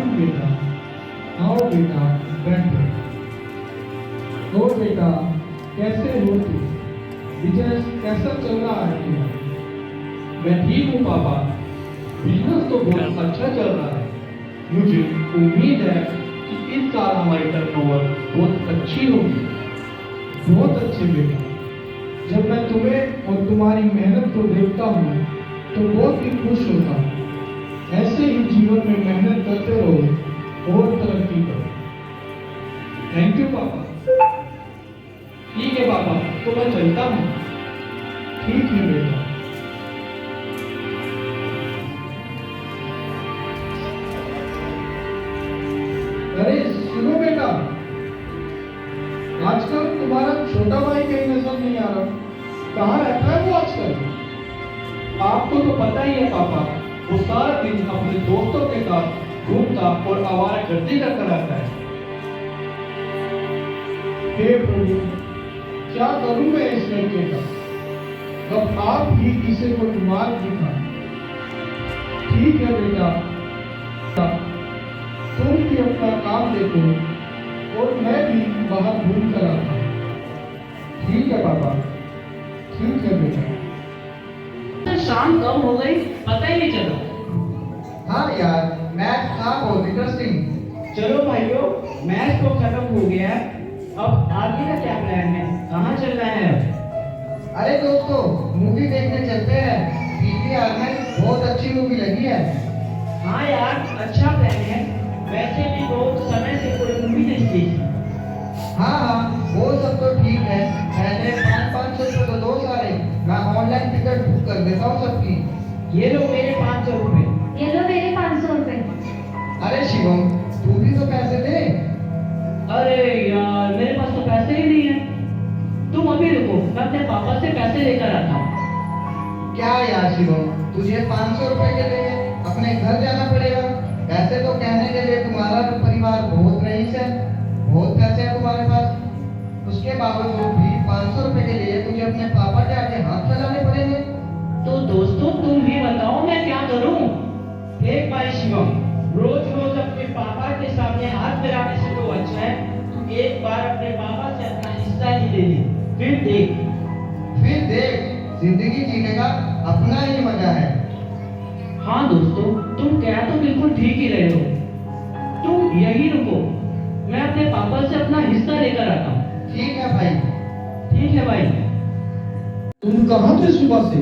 Morning बेटा। आओ बेटा, बैठो। तो बेटा, कैसे हो तुम? बिजनेस कैसा चल रहा है तुम्हारा? मैं ठीक हूँ पापा। बिजनेस तो बहुत अच्छा चल रहा है। मुझे उम्मीद है कि इस साल हमारी टर्नओवर बहुत अच्छी होगी। बहुत अच्छे बेटा। जब मैं तुम्हें और तुम्हारी मेहनत को देखता हूँ तो बहुत ही खुश होता हूँ। ऐसे ही जीवन में मेहनत करते रहो और तरक्की करो। थैंक यू पापा। ठीक है पापा, तो मैं चलता हूँ। ठीक है बेटा। अरे सुनो बेटा, आजकल तुम्हारा छोटा भाई कहीं नजर नहीं आ रहा। कहाँ रहता है वो आजकल? आपको तो पता ही है पापा, वो सारा दिन अपने दोस्तों के साथ घूमता और आवारागर्दी करता रहता है। हे प्रभु, क्या करूं मैं इस लड़के का? अब आप ही इसे कोई मार्ग दिखा। ठीक है बेटा, तुम भी अपना काम देखो और मैं भी बाहर घूम कर आता हूँ। ठीक है पापा, ठीक है बेटा। शाम कब हो गई पता ही नहीं चला। हाँ यार, मैच था बहुत इंटरेस्टिंग। चलो भाइयों, मैच तो खत्म हो गया है। अब आगे का क्या प्लान है? कहाँ चल रहा है अब? अरे दोस्तों, मूवी देखने चलते हैं। पीवीआर में बहुत अच्छी मूवी लगी है। हाँ यार, अच्छा प्लान है। वैसे भी बहुत समय से कोई मूवी नहीं देखी। हाँ हाँ, वो सब तो ठीक है। पहले 500 रुपये तो दो सारे, मैं ऑनलाइन टिकट बुक कर देता हूँ सबकी। ये लो मेरे 500 रुपए। ये लो मेरे 500 रुपए। अरे शिवम, तू भी तो पैसे दे। अरे यार, मेरे पास तो पैसे ही नहीं है। तुम अभी रुको, मैं अपने पापा से पैसे लेकर आता हूँ। क्या यार शिवम, तुझे 500 रुपए के लिए अपने घर जाना पड़ेगा। वैसे तो कहने के लिए तुम्हारा परिवार बहुत रईस है, बहुत पैसे है तुम्हारे पास। उसके बावजूद भी 500 रुपए के लिए तुझे अपने पापा के आगे हाथ फैलाने पड़ेंगे। तो दोस्तों, तुम भी बताओ मैं क्या करूं? देख भाई शिवम, रोज रोज अपने पापा के सामने हाथ मिलाने से तो अच्छा है तू एक बार अपने पापा से अपना हिस्सा ही ले ले। फिर देख, जिंदगी जीने का अपना ही मजा है। हाँ दोस्तों, तुम कह तो बिल्कुल ठीक ही रहे हो। तुम यही रुको, मैं अपने पापा से अपना हिस्सा लेकर आता हूँ। ठीक है भाई। ठीक है भाई। तुम कहाँ थे सुबह से?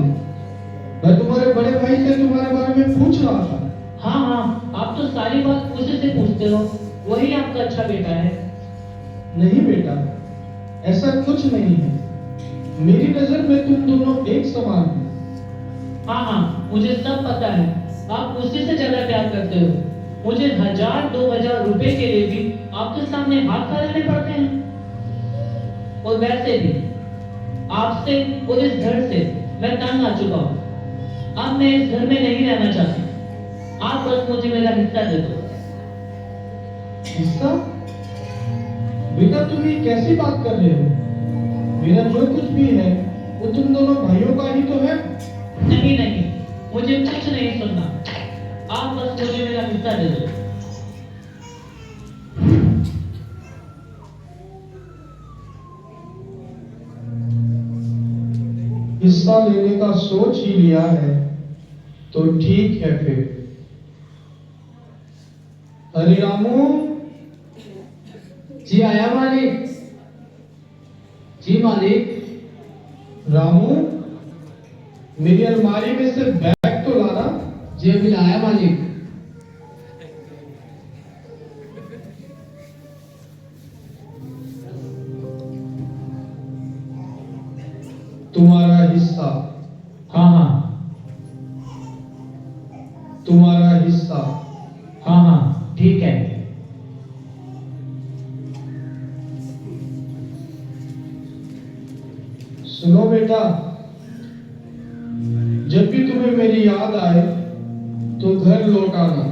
मैं तुम्हारे बड़े भाई से तुम्हारे बारे में पूछ रहा था। हाँ हाँ, आप तो सारी बात उसी से पूछते हो। वही आपका अच्छा बेटा है। नहीं बेटा, ऐसा कुछ नहीं है। मेरी नजर में तुम दोनों एक समान हो। हाँ हाँ, मुझे सब पता है। आप उसी से ज्यादा प्यार करते हो। मुझे 1000-2000 रुपए के लिए भी आपके सामने हाथ फैलाने पड़ते हैं। और वैसे भी आपसे और इस घर से मैं तंग आ चुका हूँ। अब मैं इस घर में नहीं रहना चाहती। आप बस मुझे मेरा हिस्सा दे दो। हिस्सा? बेटा, तुम ये कैसी बात कर रहे हो? मेरा जो कुछ भी है वो तुम दोनों भाइयों का ही तो है। नहीं नहीं, मुझे कुछ नहीं सुनना। आप बस मुझे मेरा हिस्सा दे दो। हिस्सा लेने का सोच ही लिया है तो ठीक है फिर। अरे रामू। जी आया मालिक। जी मालिक। रामू, मेरी अलमारी में से बैग तो लाना। जी अभी आया मालिक। तुम्हारा हिस्सा। हाँ हाँ। तुम्हारा हिस्सा। हाँ हाँ, ठीक है। सुनो बेटा, जब भी तुम्हें मेरी याद आए तो घर लौट आना।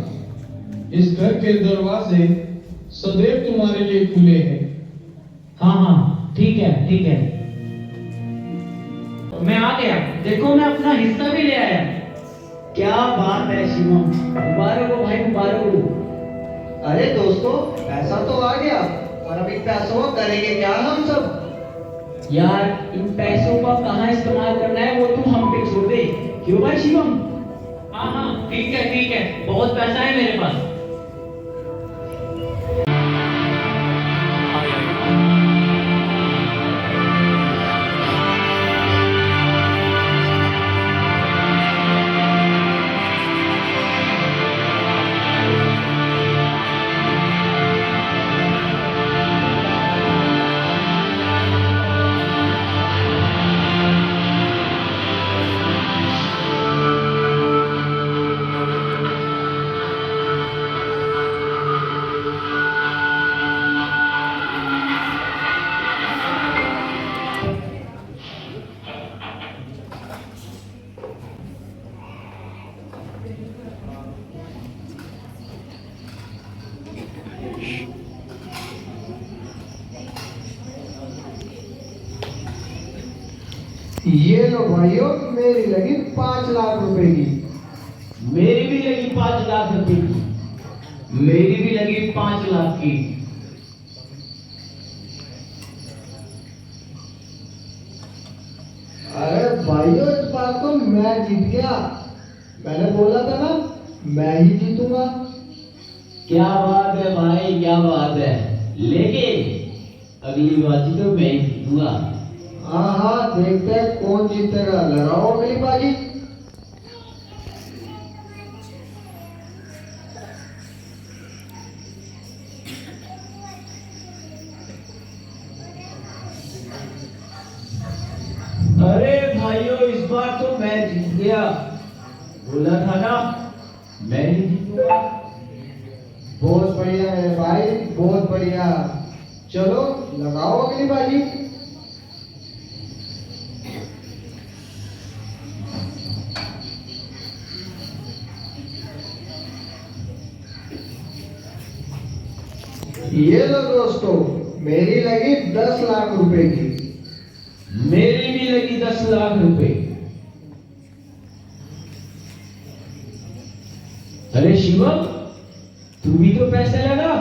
इस घर के दरवाजे सदैव तुम्हारे लिए खुले हैं। हाँ हाँ, ठीक है ठीक है। मैं आ गया। देखो, मैं अपना हिस्सा भी ले आया। क्या बात है शिवम, मुबारक हो भाई, मुबारक हो। अरे दोस्तों, पैसा तो आ गया, और अभी पैसों का करेंगे क्या हम सब? यार इन पैसों का कहाँ इस्तेमाल करना है वो तू हम पे छोड़ दे। क्यों भाई शिवम? हाँ हाँ ठीक है, बहुत पैसा है मेरे पास। ये लो भाइयों, मेरी लगी 5 लाख रुपए की। मेरी भी लगी 5 लाख रुपए की। मेरी भी लगी 5 लाख की। अरे भाइयों, इस बार तो मैं जीत गया। मैंने बोला था ना, मैं ही जीतूंगा। क्या बात है भाई, क्या बात है। लेकिन अगली बाजी तो मैं ही जीतूंगा। हाँ हाँ, देखते हैं कौन जीतेगा। लगाओ अगली बाजी। अरे भाइयों, इस बार तो मैं जीत गया। बोला था ना, मैं ही जीतूंगा। बहुत बढ़िया है भाई, बहुत बढ़िया। चलो लगाओ अगली बाजी। ये लो दोस्तों, मेरी लगी 10 लाख रुपए की। मेरी भी लगी 10 लाख रुपए। अरे शिवम, तू भी तो पैसे लगा।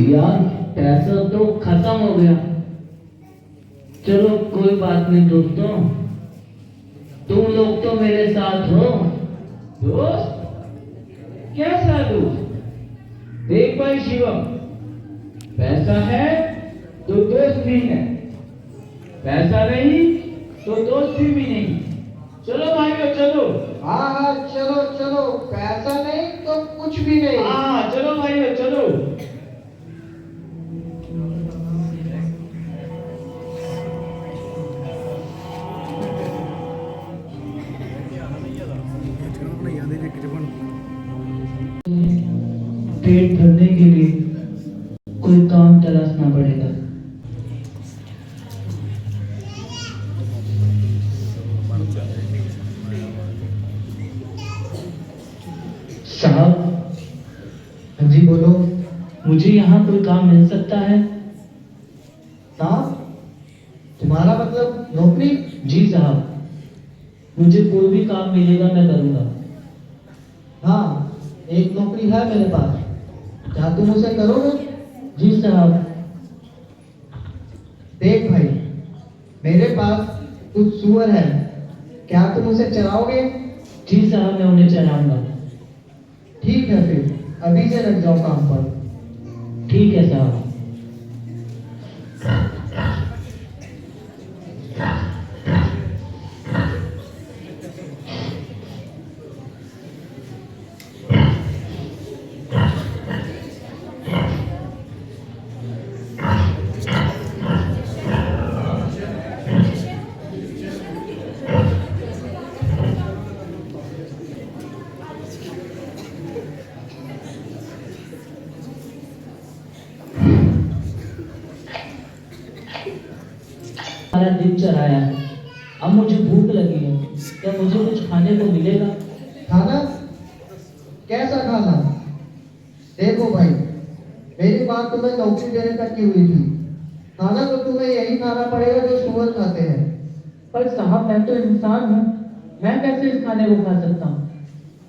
यार पैसा तो खत्म हो गया। चलो कोई बात नहीं दोस्तों, तुम लोग तो मेरे साथ हो। दोस्त? कैसा दोस्त? देख भाई शिवम, पैसा है तो दोस्त भी है, पैसा नहीं तो दोस्ती भी नहीं। चलो भाइयों चलो। हाँ हाँ, चलो चलो। पैसा नहीं तो कुछ भी नहीं। हाँ चलो भाइयों चलो। पेट भरने के लिए कोई काम तलाशना पड़ेगा। साहब। हाँ जी बोलो। मुझे यहाँ कोई काम मिल सकता है? साहब, तुम्हारा मतलब नौकरी? जी साहब, मुझे कोई भी काम मिलेगा मैं करूँगा। हाँ, एक नौकरी है मेरे पास। क्या तुम उसे करोगे? जी साहब। देख भाई, मेरे पास कुछ सूअर है, क्या तुम उसे चराओगे? जी साहब, मैं उन्हें चलाऊंगा। ठीक है, फिर अभी से लग जाओ काम पर। ठीक है साहब। सारा दिन चराया है, अब मुझे भूख लगी है, क्या मुझे कुछ खाने को मिलेगा? खाना? कैसा खाना? देखो भाई, मेरी बात तुम्हें नौकरी देने तक की हुई थी। खाना तो तुम्हें यही खाना पड़ेगा जो सूअर खाते हैं। पर साहब मैं तो इंसान हूँ, मैं कैसे इस खाने को खा सकता हूँ?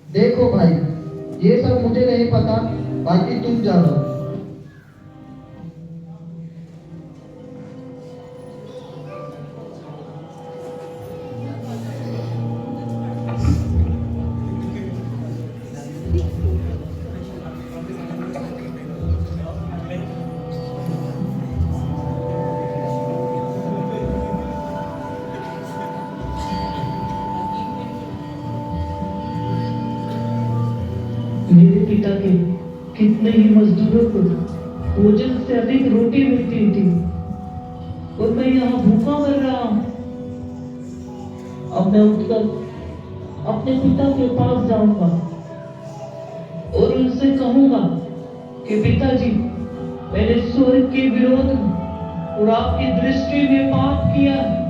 देखो भाई, ये सब मुझे नहीं पता, बाकी तुम जानो। मेरे पिता के कितने ही मजदूरों को भोजन से अधिक रोटी मिलती थी और मैं यहाँ भूखा मर रहा हूँ। अब मैं उठकर अपने पिता के पास जाऊंगा और उनसे कहूंगा कि पिताजी, मैंने स्वर्ग के विरोध में और आपकी दृष्टि में पाप किया है।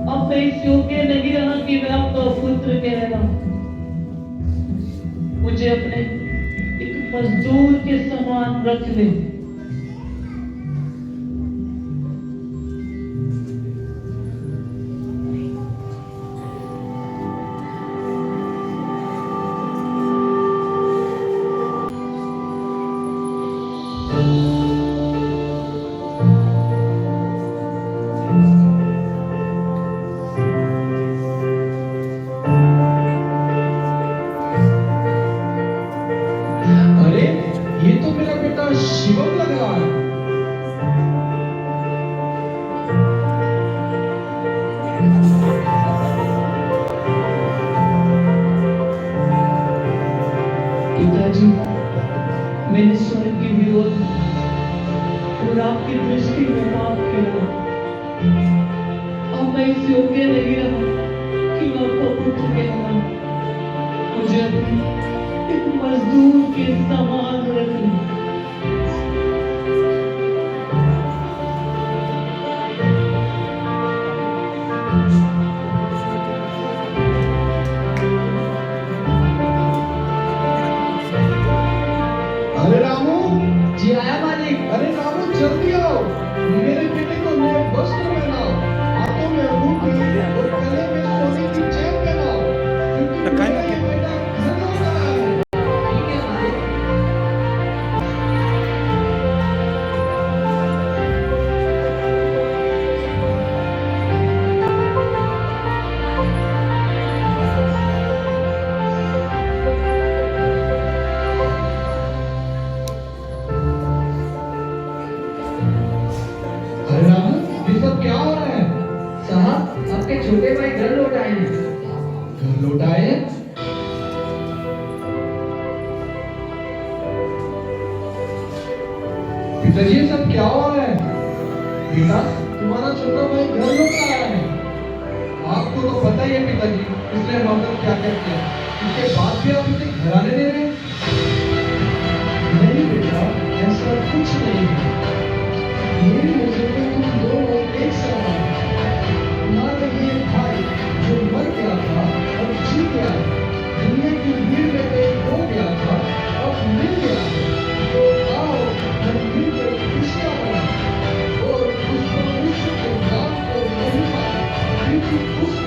अब मैं इस योग्य नहीं रहा कि मैं आपका पुत्र कहलाऊं। मुझे अपने एक मजदूर के समान रख ले। अरे, ये तो मेरा बेटा शिवम लग रहा है। पिताजी, मैंने स्वर्ग के विरोध में और आपकी दृष्टि में पाप किया। अब मैं इस योग्य नहीं रहा कि मैं आपका पुत्र कहलाऊं। मुझे अपने एक मजदूर के समान रख ले। अरे रामू, जी आया मालिक। अरे रामू जल्दी आओ, मेरे बेटे को नए वस्त्र पहनाओ, हाथों में अंगूठी और गले में सोने की चेन पहनाओ, क्योंकि मेरा ये बेटा घर लौट आया है। ठीक है मालिक। अरे रामू, ये सब क्या हो रहा है? साहब, आपके छोटे भाई घर लौट आए हैं। घर लौट आए हैं? पिताजी, ये सब क्या हो रहा है? बेटा, तुम्हारा छोटा भाई घर लौट आया है। आपको तो पता ही है पिताजी, इसने नौकर क्या क्या किया। इसके बाद भी आप इसे घर आने दे रहे हैं? नहीं बेटा, ऐसा कुछ नहीं है। मेरी नजर में तुम दोनों एक समान हो। तुम्हारा ये भाई जो मर गया था और जी गया है, दुनिया की भीड़ में एक हो गया था, अब मिल गया है। तो आओ हम मिलकर खुशियां मनाएं और उस परमेश्वर के नाम को महिमा, क्योंकि उस